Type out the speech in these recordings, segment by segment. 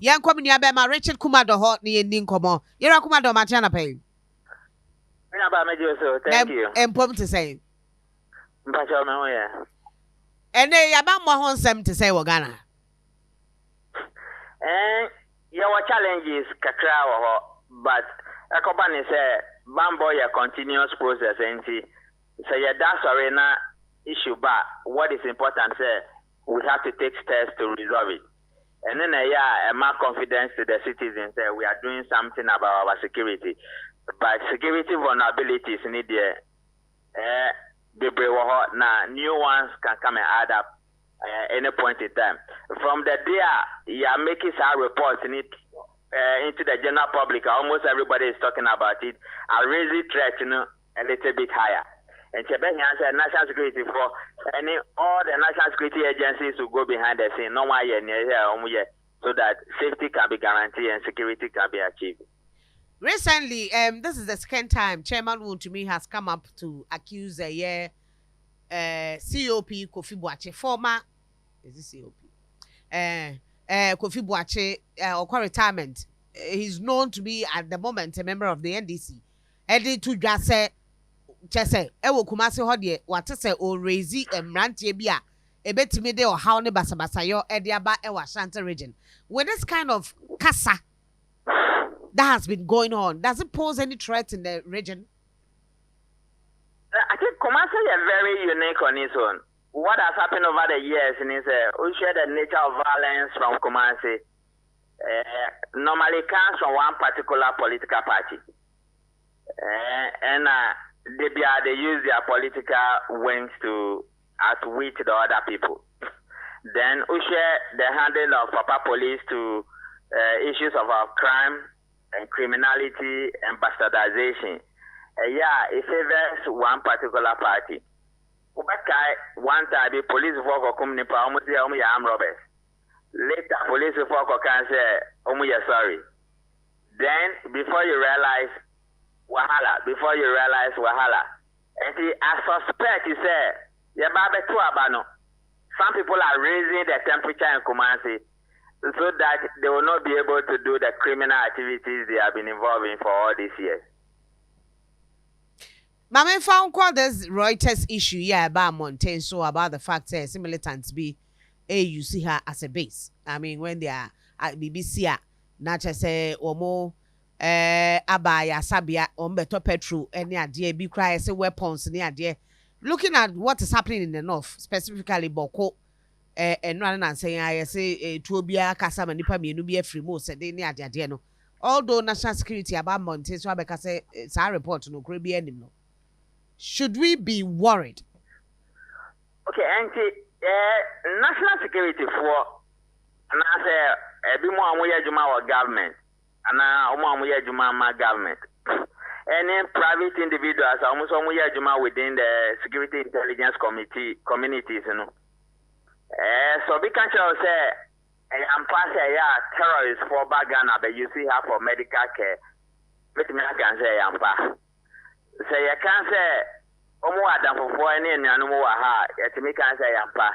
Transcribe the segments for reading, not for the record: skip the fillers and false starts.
Yan coming ya be ma Richard Kumadoe ni ending komo. Yera Kumadoe ma chana pay. Thank you. Empom to say. Mpacho me ho ya. Ene ya ba mo ho nsem to say wo Ghana. Your challenges kakra wo ho, but akoba ni say bambo ya continuous process enti. So yeah, that's arena issue, but what is important say we have to take steps to resolve it. And then more confidence to the citizens that we are doing something about our security. But security vulnerabilities need now new ones can come and add up any point in time. From the day you are making some reports into the general public, almost everybody is talking about it. I'll raise the threat a little bit higher. And Chebet answer national security for all the national security agencies to go behind the scene, no one here, so that safety can be guaranteed and security can be achieved. Recently, this is the second time Chairman Woon to me has come up to accuse COP Kofi Boakye, former is it COP? Kofi Boakye or retirement. He's known to be at the moment a member of the NDC. Eddie to just say, Chese, Ewo Kumasi Hodie, what to say, or Razy and Rantie Bia, a bit to me de or how ne Basabasayo, Ediaba, Ewa Shanta region. With this kind of casa that has been going on, does it pose any threat in the region? I think Kumasi is very unique on its own. What has happened over the years is we share the nature of violence from Kumasi. Normally comes from one particular political party. They use their political wings to outwit the other people. Then we share the handle of Papa Police to issues of our crime and criminality and bastardization. It favors one particular party. One time, the police work come nipa almost armed robbers. Later, police work can say, sorry. Then, before you realize wahala. And I suspect, you say, some people are raising the temperature in Kumasi so that they will not be able to do the criminal activities they have been involved in for all these years. Mama found quite this Reuters issue about Montaigne, so about the fact that militants be you see her as a base. I mean, when they are at BBC, not just say or more abaya sabia better petrol any idea be cry say weapons any idea. Looking at what is happening in the north, specifically Bawku, and rather than saying I say to be a casa manipa me no be a free mo said any idea no. Although national security about Montaigne, so because it's our report no could be any no. Should we be worried? Okay, and national security for and I say a bit more Juma government and now Juma government. Any private individuals almost Juma within the security intelligence communities, you know. So we can say I'm passing terrorists for Bagana, but you see her for medical care. Let me can say I'm pass. So you can't say, Adam for any and Yanuaha, yet me can say Yampa.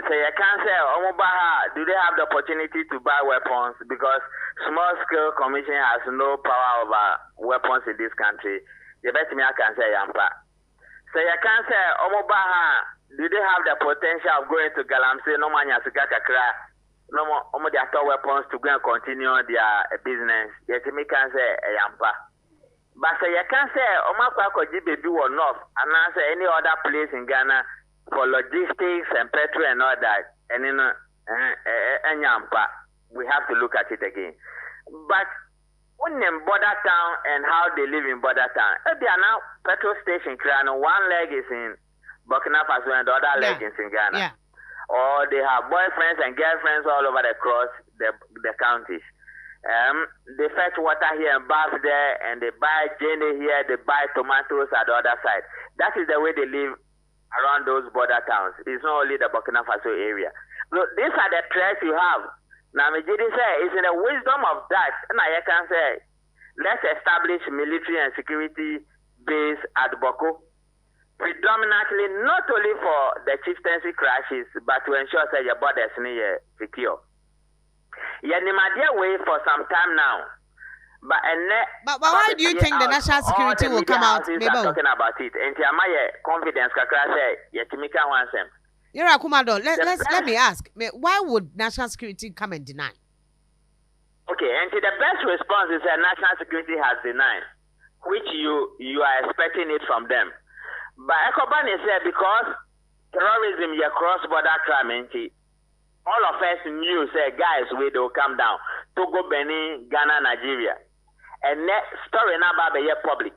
So you can't say, Omobaha, do they have the opportunity to buy weapons? Because small scale commission has no power over weapons in this country. You bet me I can say Yampa. So you can't say, Omobaha, do they have the potential of going to Galamsey, no man has to get a crack? No more, they have weapons to go and continue their business. Yet me can say Yampa. But say you can't say Omaka baby or not, and answer any other place in Ghana for logistics and petrol and all that. And in we have to look at it again. But when in border town and how they live in border town, they are now petrol station Krano, one leg is in Burkina Faso and the other leg is in Ghana. Yeah. Or they have boyfriends and girlfriends all over the cross the counties. They fetch water here and bath there, and they buy jenny here, they buy tomatoes at the other side. That is the way they live around those border towns. It's not only the Burkina Faso area. So these are the threats you have. Now, Mijidi say, it's in the wisdom of that, and I can say, let's establish military and security base at Bawku, predominantly not only for the chieftaincy crashes, but to ensure that your borders are secure. Yenimadia way for some time now. But why do you think the national security will come out? Maybe talking about it. And my confidence kakra say yetimika wansem. Yera Kumadoe, let me ask. Why would national security come and deny? Okay, and the best response is that national security has denied, which you are expecting it from them. But Ekoban is there because terrorism is cross-border crime. All of us knew, say, guys, they will come down. Togo, Benin, Ghana, Nigeria. And next story now about the public.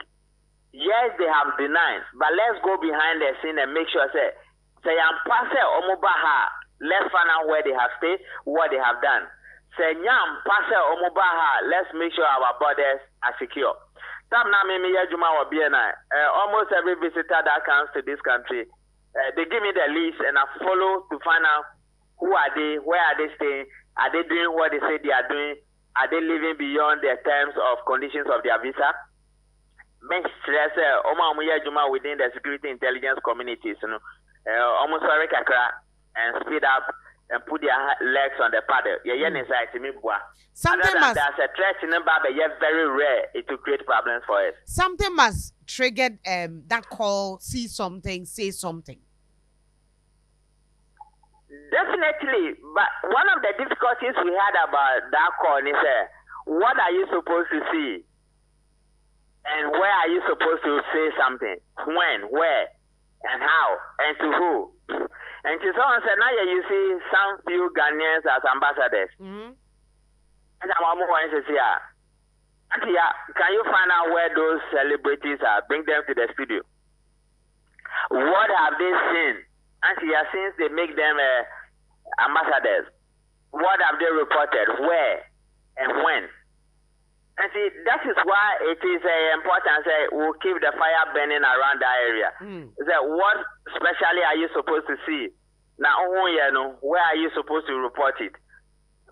Yes, they have denied, but let's go behind the scene and make sure, say I'm passing Omubaha. Let's find out where they have stayed, what they have done. Say Nyam passing Omubaha. Let's make sure our borders are secure. Almost every visitor that comes to this country, they give me the list and I follow to find out who are they, where are they staying, are they doing what they say they are doing, are they living beyond the terms of conditions of their visa? Within the security intelligence communities, almost very kakra and speed up and put their legs on the paddle. Something must. There's a threat in them, but very rare. It will create problems for us. Something must trigger that call. See something, say something. Definitely, but one of the difficulties we had about that call is what are you supposed to see, and where are you supposed to say something, when, where, and how, and to who. And to someone said, now you see some few Ghanaians as ambassadors. And I'm going to say, can you find out where those celebrities are? Bring them to the studio. What have they seen? And since they make them ambassadors, what have they reported? Where and when? And see, that is why it is important. We'll keep the fire burning around that area. What specially are you supposed to see? Now, where are you supposed to report it?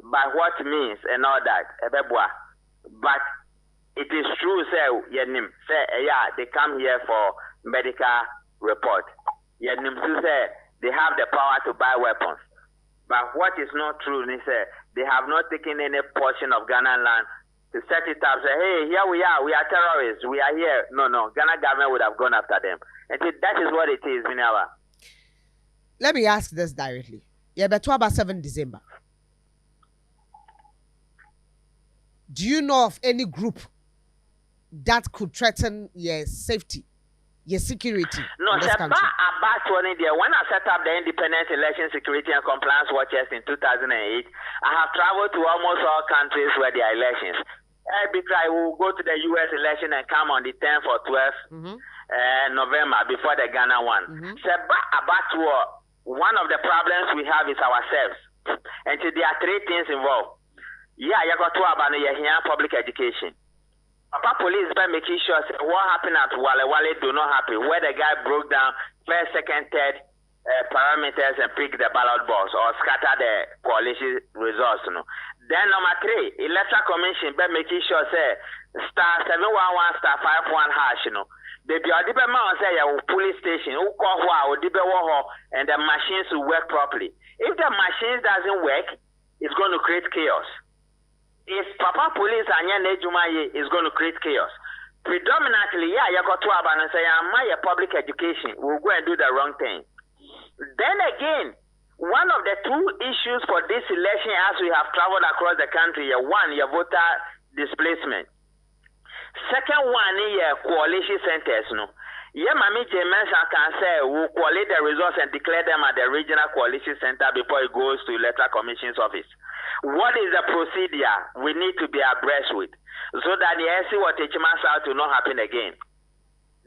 By what means and all that? But it is true, they come here for medical report. They have the power to buy weapons. But what is not true is they have not taken any portion of Ghana land to set it up, say, hey, here we are terrorists, we are here. No, Ghana government would have gone after them. And that is what it is, Minawa. Let me ask this directly. But 7 December. Do you know of any group that could threaten your safety, your security? No, in this country? When I set up the Independent Election Security and Compliance Watchers in 2008, I have traveled to almost all countries where there are elections. I will go to the U.S. election and come on the 10th or 12th November before the Ghana one. One of the problems we have is ourselves. And so there are 3 things involved. You got to about public education. Papa police by making sure what happened at Wale do not happen, where the guy broke down first, second, third parameters and pick the ballot box or scatter the coalition results. Then number 3, electoral commission by making sure star 711 star 51 hash. They be a man say police station, WOHO, and the machines will work properly. If the machines doesn't work, it's going to create chaos. If Papa police and Nejumaye is going to create chaos. Predominantly, you got to and say, my public education will go and do the wrong thing. Then again, one of the 2 issues for this election as we have traveled across the country, one, your voter displacement. Second one is coalition centers. Mami James can say we'll collate the results and declare them at the regional coalition center before it goes to electoral commission's office. What is the procedure we need to be abreast with so that the SC or Techima South will not happen again?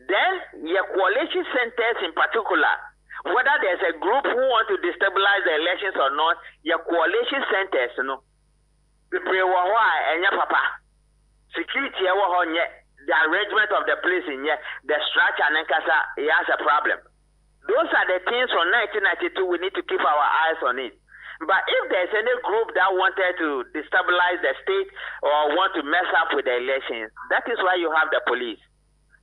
Then your coalition centers in particular, whether there's a group who want to destabilize the elections or not, your coalition centers, the papa. Security, the arrangement of the place in here, the structure and it has a problem. Those are the things from 1992 we need to keep our eyes on it. But if there's any group that wanted to destabilize the state or want to mess up with the elections, that is why you have the police.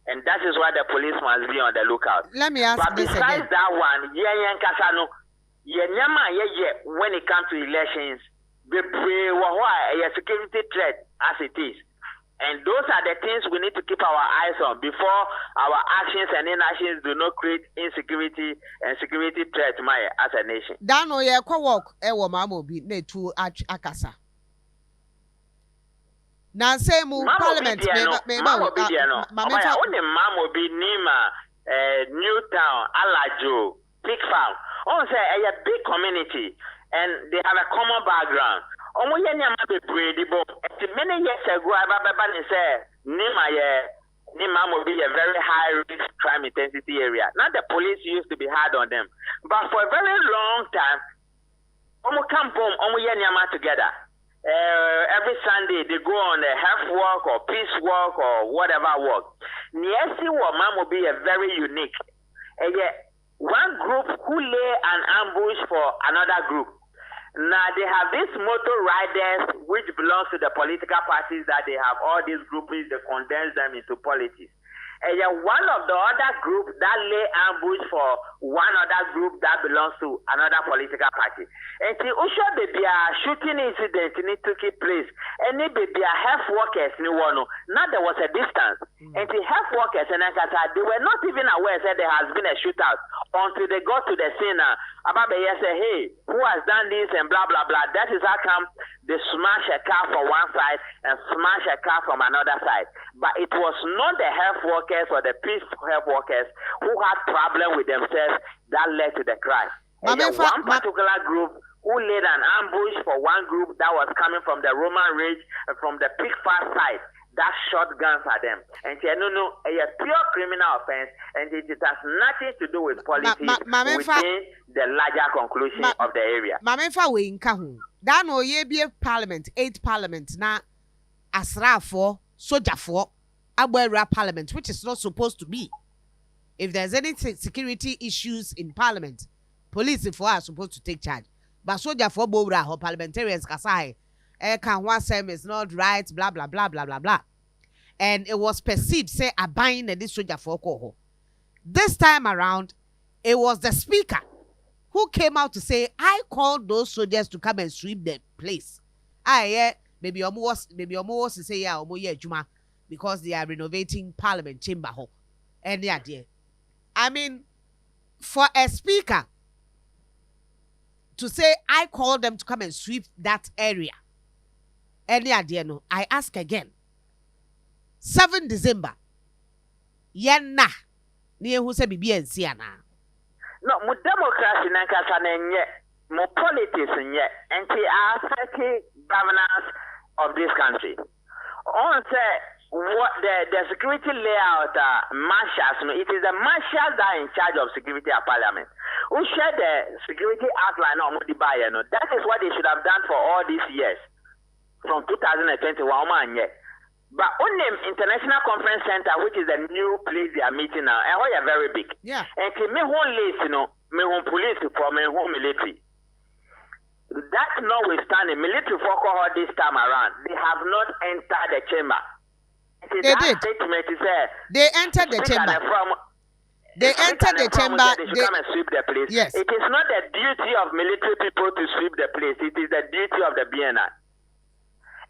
And that is why the police must be on the lookout. Let me ask this again. But besides that one, when it comes to elections, a security threat as it is. And those are the things we need to keep our eyes on before our actions and inactions do not create insecurity and security threat as a nation. Dano ye kwa work mama bi na tu akasa. Na say mu parliament mama bi nima Newtown, Alajo, Pig Farm. On say a big community and they have a common background. Many years ago, I said, Nima will be a very high risk crime intensity area. Now the police used to be hard on them, but for a very long time, come home, together. Every Sunday they go on a health walk or peace walk or whatever walk. Niesi Wamam will be a very unique. One group who lay an ambush for another group. Now they have these motor riders which belongs to the political parties that they have all these groupings, they condense them into politics. And one of the other group that lay ambush for one other group that belongs to another political party. And the Usha baby shooting incident took place. And the baby health workers now there was a distance. And the health workers and they were not even aware that there has been a shootout until they got to the scene. About the say, hey, who has done this and blah blah blah. That is how come they smash a car from one side and smash a car from another side. But it was not the health workers or the peace health workers who had problem with themselves that led to the crime. And one particular group who laid an ambush for one group that was coming from the Roman Ridge and from the Pig Farm side. That shot guns at them. And no, a pure criminal offense, and it has nothing to do with politics within the larger conclusion of the area. Mamenfa we nka that no ye be parliament, 8 parliament na asrafo, sojafo, abwera parliament, which is not supposed to be. If there's any security issues in parliament, police are supposed to take charge. But sojafo bowra ho parliamentarians kasai. Is not right, blah blah blah blah blah blah. And it was perceived, say, a buying this soldier for Koho. This time around, it was the speaker who came out to say, I called those soldiers to come and sweep the place. Ayeh, maybe almost to say, yeah, Juma, because they are renovating Parliament chamber. And yeah, dear. I mean, for a speaker to say, I called them to come and sweep that area. Any idea no? I ask again. 7 December. Yenna. Niye who say bibi ensiana. No, mu democracy na kasa na nye, mu politics nye, and the affect governance of this country. On say what the security layout marshals, it is the marshals that are in charge of security at parliament. Who share the security outline on Mudibaye no? That is what they should have done for all these years. From 2021, but on the International Conference Center, which is a new place they are meeting now, and we are very big. Yeah. And to me, whole list, me home police for me home military. That notwithstanding, military for this time around, they have not entered the chamber. They did. Statement is they entered the chamber. They entered the chamber. They should come and sweep the place. Yes. It is not the duty of military people to sweep the place. It is the duty of the BNI.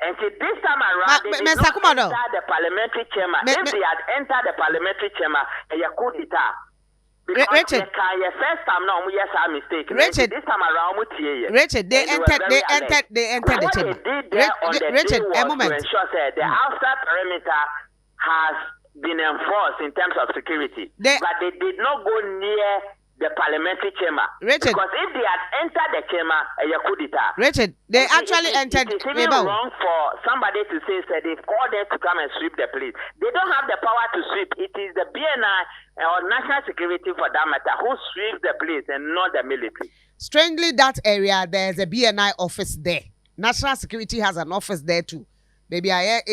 And this time around, they did not enter the parliamentary chamber. If they had entered the parliamentary chamber, they could it. Because Richard, first time now, we are mistake. Richard, this time around, Richard, they entered the chamber. Richard, a moment. To ensure that the outside perimeter has been enforced in terms of security, but they did not go near the parliamentary chamber. Richard, because if they had entered the chamber, Richard, they actually entered. It's even wrong for somebody to say that they've called them to come and sweep the place. They don't have the power to sweep. It is the BNI or national security, for that matter, who sweeps the place and not the military. Strangely, that area, there's a BNI office there. National security has an office there too. Maybe I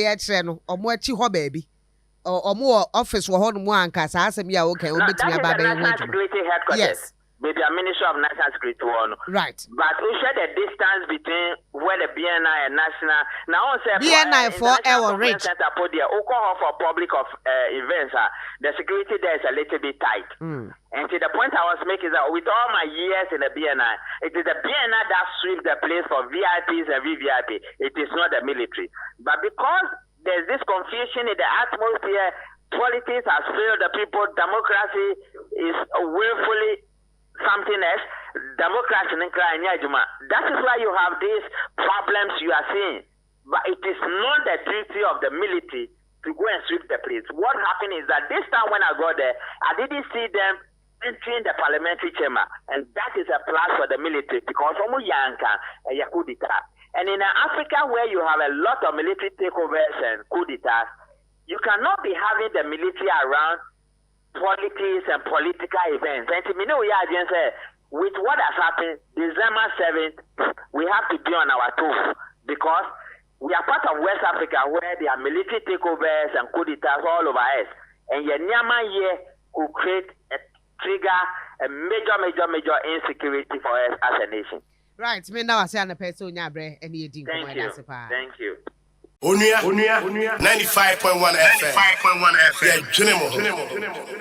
no or baby. Or more office for one more and Casa, okay, no, that is the national security headquarters. Yes. maybe a Ministry of National Security one. Right. But we share the distance between where the BNI and national. Now, say BNI for our rich. Center for the for public of events. The security there is a little bit tight. And to the point I was making is that with all my years in the BNI, it is the BNI that sweeps the place for VIPs and VVIP. It is not the military. But because there's this confusion in the atmosphere, politics has failed the people, democracy is willfully something else. Democracy in Ukraine, that is why you have these problems you are seeing. But it is not the duty of the military to go and sweep the place. What happened is that this time when I got there, I didn't see them entering the parliamentary chamber, and that is a plus for the military because and in Africa where you have a lot of military takeovers and coup d'etats, you cannot be having the military around politics and political events. And with what has happened, December 7th, we have to be on our toes because we are part of West Africa where there are military takeovers and coup d'etats all over us. And Nyama here could create a trigger, a major insecurity for us as a nation. Right. Me now I say an person and you didn't. Thank you. Onua 95.1 FM. Yeah,